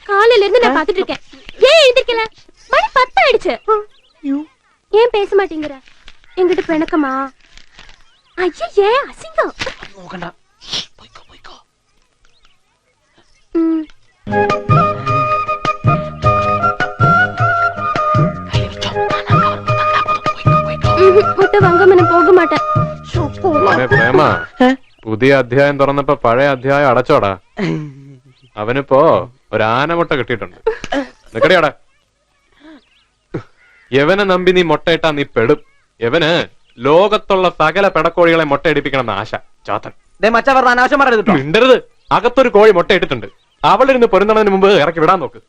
காலையில இருந்து நான் பாத்துட்டு இருக்கேன். ஏன் எழுந்திருக்கல? மணி 10 ஆயிடுச்சு. ஏன் பேச மாட்டேங்கிற? என்கிட்ட பிணக்கமா? ஐயே அசிங்கம். നോക്കണ്ട. പോയിക്കോ പോയിക്കോ. ഒട്ടും വാങ്ങാൻ പോക മാട്ടേൻ. പ്രേമ, പുതിയ അധ്യായം തുറന്നപ്പോ പഴയ അധ്യായം അടച്ചോടാ. അവനിപ്പോ ഒരു ആനമുട്ട കിട്ടിയിട്ടുണ്ട്. നിക്കടിയാടാ. യവനെ നമ്പി നീ മുട്ടയിട്ടാ നീ പെടും. യവന് ലോകത്തുള്ള സകല പെടക്കോഴികളെ മുട്ടയടിപ്പിക്കണം ആശ. ചാത്തൻ മച്ചാ പറഞ്ഞ അനാവശ്യം പറയരുത്. മിണ്ടരുത്. അകത്തൊരു കോഴി മുട്ടയിട്ടിട്ടുണ്ട്. അവളിരുന്ന് പൊരുന്നതിന് മുമ്പ് ഇറക്കി വിടാൻ നോക്ക്.